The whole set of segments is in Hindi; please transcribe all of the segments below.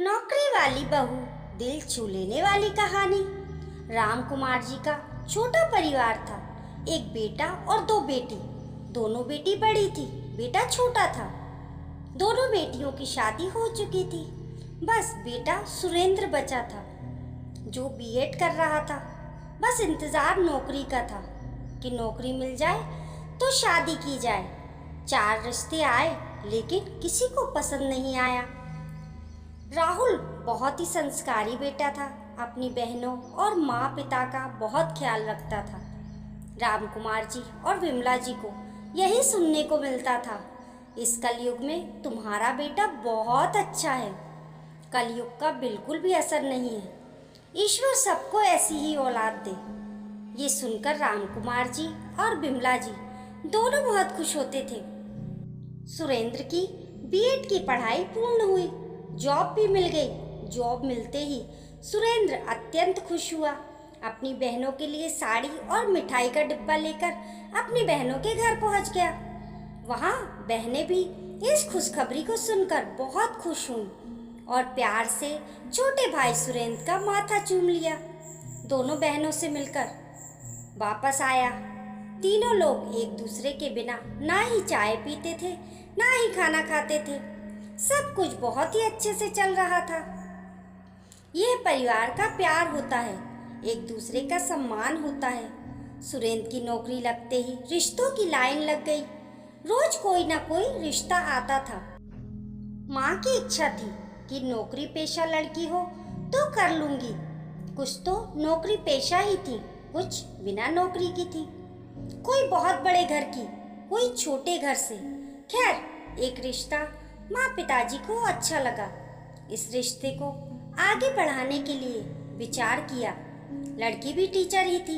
नौकरी वाली बहू, दिल छू लेने वाली कहानी। राम कुमार जी का छोटा परिवार था। एक बेटा और दो बेटी। दोनों बेटी बड़ी थी, बेटा छोटा था। दोनों बेटियों की शादी हो चुकी थी। बस बेटा सुरेंद्र बचा था, जो बीएड कर रहा था। बस इंतज़ार नौकरी का था कि नौकरी मिल जाए तो शादी की जाए। 4 रिश्ते आए, लेकिन किसी को पसंद नहीं आया। राहुल बहुत ही संस्कारी बेटा था, अपनी बहनों और माँ पिता का बहुत ख्याल रखता था। राम कुमार जी और विमला जी को यही सुनने को मिलता था, इस कलयुग में तुम्हारा बेटा बहुत अच्छा है। कलयुग का बिल्कुल भी असर नहीं है, ईश्वर सबको ऐसी ही औलाद दे। ये सुनकर राम कुमार जी और विमला जी दोनों बहुत खुश होते थे। सुरेंद्र की बीएड की पढ़ाई पूर्ण हुई, जॉब भी मिल गई। जॉब मिलते ही सुरेंद्र अत्यंत खुश हुआ। अपनी बहनों के लिए साड़ी और मिठाई का डिब्बा लेकर अपनी बहनों के घर पहुंच गया। वहां बहनें भी इस खुशखबरी को सुनकर बहुत खुश हुईं और प्यार से छोटे भाई सुरेंद्र का माथा चूम लिया। दोनों बहनों से मिलकर वापस आया। तीनों लोग एक दूसरे के बिना ना ही चाय पीते थे, ना ही खाना खाते थे। सब कुछ बहुत ही अच्छे से चल रहा था। यह परिवार का प्यार होता है, एक दूसरे का सम्मान होता है। सुरेंद्र की नौकरी लगते ही रिश्तों की लाइन लग गई। रोज कोई ना कोई रिश्ता आता था। माँ की इच्छा थी कि नौकरी पेशा लड़की हो तो कर लूंगी। कुछ तो नौकरी पेशा ही थी, कुछ बिना नौकरी की थी। कोई बहुत बड़े घर की, कोई छोटे घर से। खैर, एक रिश्ता माँ पिताजी को अच्छा लगा। इस रिश्ते को आगे बढ़ाने के लिए विचार किया। लड़की भी टीचर ही थी,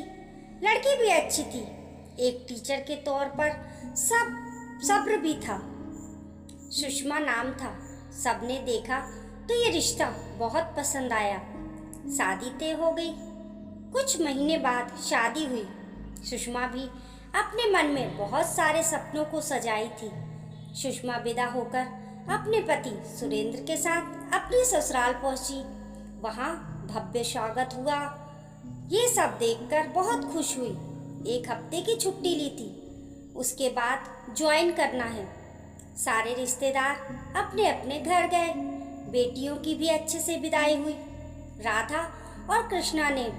लड़की भी अच्छी थी। एक टीचर के तौर पर सब्र भी था। सुषमा नाम था। सबने देखा तो ये रिश्ता बहुत पसंद आया। शादी तय हो गई। कुछ महीने बाद शादी हुई। सुषमा भी अपने मन में बहुत सारे सपनों को सजाई थी। सुषमा विदा होकर अपने पति सुरेंद्र के साथ अपनी ससुराल पहुंची। वहां भव्य स्वागत हुआ। ये सब देखकर बहुत खुश हुई। 1 हफ्ते की छुट्टी ली थी, उसके बाद ज्वाइन करना है। सारे रिश्तेदार अपने अपने घर गए। बेटियों की भी अच्छे से विदाई हुई। राधा और कृष्णा ने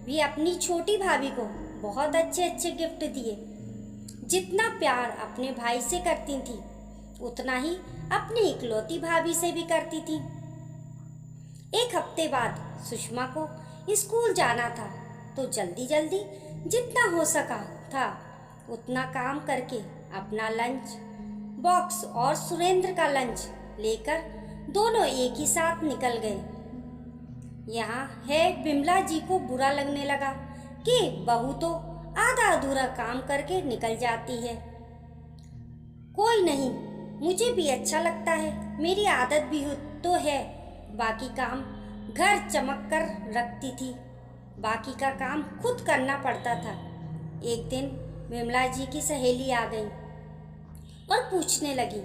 भी अपनी छोटी भाभी को बहुत अच्छे अच्छे गिफ्ट दिए। जितना प्यार अपने भाई से करती थी, उतना ही अपनी इकलौती भाभी से भी करती थी। 1 हफ्ते बाद सुषमा को स्कूल जाना था, तो जल्दी जल्दी जितना हो सका था उतना काम करके अपना लंच बॉक्स और सुरेंद्र का लंच लेकर दोनों एक ही साथ निकल गए। यहाँ है विमला जी को बुरा लगने लगा कि बहू तो आधा अधूरा काम करके निकल जाती है। कोई नहीं, मुझे भी अच्छा लगता है, मेरी आदत भी तो है। बाकी काम घर चमक कर रखती थी, बाकी का काम खुद करना पड़ता था। एक दिन विमला जी की सहेली आ गई और पूछने लगी,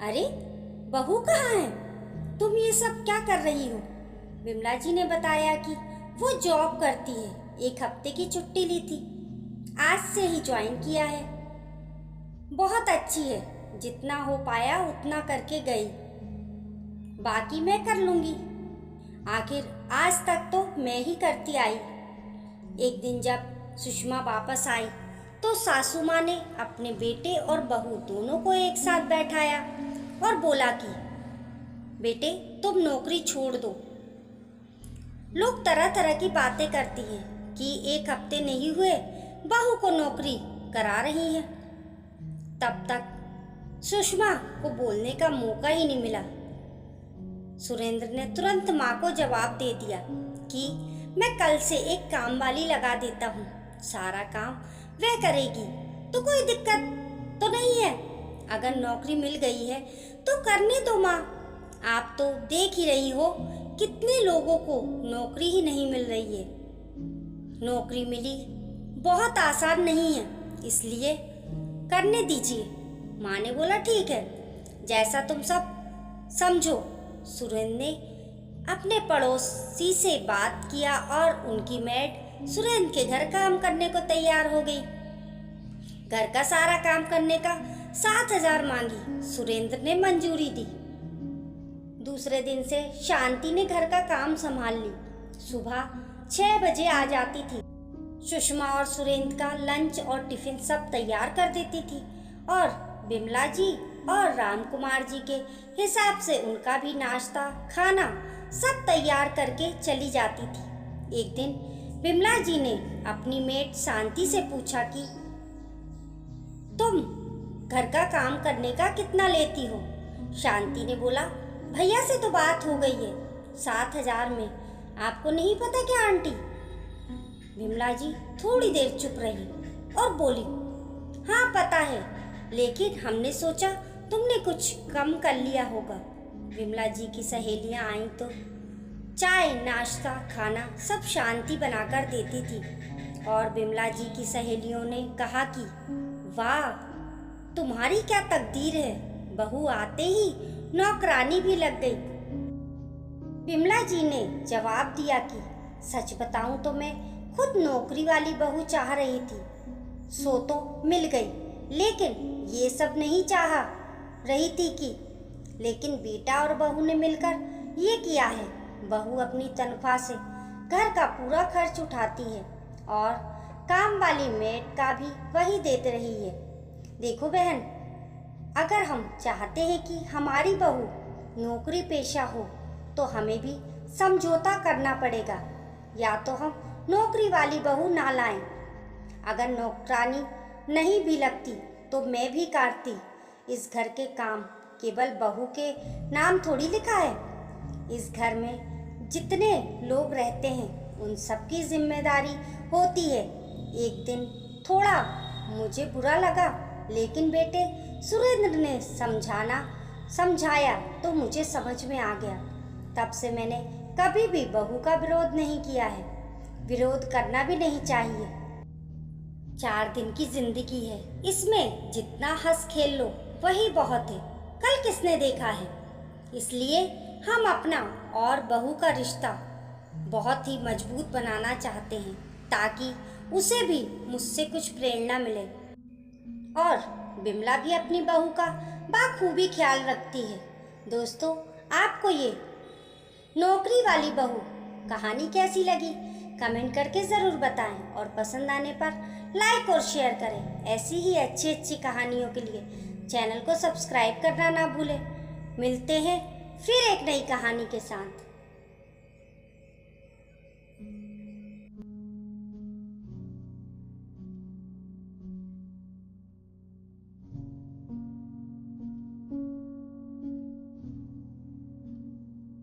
अरे बहू कहाँ है? तुम ये सब क्या कर रही हो? विमला जी ने बताया कि वो जॉब करती है, 1 हफ्ते की छुट्टी ली थी, आज से ही ज्वाइन किया है। बहुत अच्छी है, जितना हो पाया उतना करके गई, बाकी मैं कर लूंगी। आखिर आज तक तो मैं ही करती आई। एक दिन जब सुषमा वापस आई तो सासू माँ ने अपने बेटे और बहू दोनों को एक साथ बैठाया और बोला कि बेटे, तुम नौकरी छोड़ दो। लोग तरह तरह की बातें करती हैं कि 1 हफ्ते नहीं हुए बहू को नौकरी करा रही है। तब तक सुषमा को बोलने का मौका ही नहीं मिला। सुरेंद्र ने तुरंत माँ को जवाब दे दिया कि मैं कल से एक काम वाली लगा देता हूँ, सारा काम वह करेगी, तो कोई दिक्कत तो नहीं है। अगर नौकरी मिल गई है तो करने दो माँ। आप तो देख ही रही हो कितने लोगों को नौकरी ही नहीं मिल रही है। नौकरी मिली बहुत आसान नहीं है, इसलिए करने दीजिए। माँ ने बोला ठीक है, जैसा तुम सब समझो। सुरेंद्र ने अपने पड़ोसी से बात किया और उनकी मेड सुरेंद्र के घर काम करने को तैयार हो गई। घर का सारा काम करने का 7,000 मांगी। सुरेंद्र ने मंजूरी दी। दूसरे दिन से शांति ने घर का काम संभाल ली। सुबह 6 बजे आ जाती थी। सुषमा और सुरेंद्र का लंच और टिफिन सब तैयार कर देती थी और बिमला जी और राम कुमार जी के हिसाब से उनका भी नाश्ता खाना सब तैयार करके चली जाती थी। एक दिन बिमला जी ने अपनी मेट शांति से पूछा कि तुम घर का काम करने का कितना लेती हो? शांति ने बोला, भैया से तो बात हो गई है, 7,000 में। आपको नहीं पता क्या आंटी? बिमला जी थोड़ी देर चुप रही और बोली, हाँ पता है, लेकिन हमने सोचा तुमने कुछ कम कर लिया होगा। बिमला जी की सहेलियां आई तो चाय नाश्ता खाना सब शांति बनाकर देती थी और बिमला जी की सहेलियों ने कहा कि वाह, तुम्हारी क्या तकदीर है, बहू आते ही नौकरानी भी लग गई। बिमला जी ने जवाब दिया कि सच बताऊं तो मैं खुद नौकरी वाली बहू चाह रही थी, सो तो मिल गई, लेकिन ये सब नहीं चाह रही थी कि लेकिन बेटा और बहू ने मिलकर ये किया है। बहू अपनी तनख्वाह से घर का पूरा खर्च उठाती है और काम वाली मेड का भी वही देते रही है। देखो बहन, अगर हम चाहते हैं कि हमारी बहू नौकरी पेशा हो तो हमें भी समझौता करना पड़ेगा, या तो हम नौकरी वाली बहू ना लाएं। अगर नौकरानी नहीं भी लगती तो मैं भी करती। इस घर के काम केवल बहू के नाम थोड़ी लिखा है। इस घर में जितने लोग रहते हैं उन सबकी जिम्मेदारी होती है। एक दिन थोड़ा मुझे बुरा लगा, लेकिन बेटे सुरेंद्र ने समझाया तो मुझे समझ में आ गया। तब से मैंने कभी भी बहू का विरोध नहीं किया है। विरोध करना भी नहीं चाहिए। 4 दिन की जिंदगी है, इसमें जितना हंस खेल लो वही बहुत है। कल किसने देखा है? इसलिए हम अपना और बहू का रिश्ता बहुत ही मजबूत बनाना चाहते हैं ताकि उसे भी मुझसे कुछ प्रेरणा मिले। और बिमला भी अपनी बहू का बाखूबी ख्याल रखती है। दोस्तों, आपको ये नौकरी वाली बहू कहानी कैसी लगी कमेंट करके ज़रूर बताएं और पसंद आने पर लाइक और शेयर करें। ऐसी ही अच्छी अच्छी कहानियों के लिए चैनल को सब्सक्राइब करना ना भूलें। मिलते हैं फिर एक नई कहानी के साथ।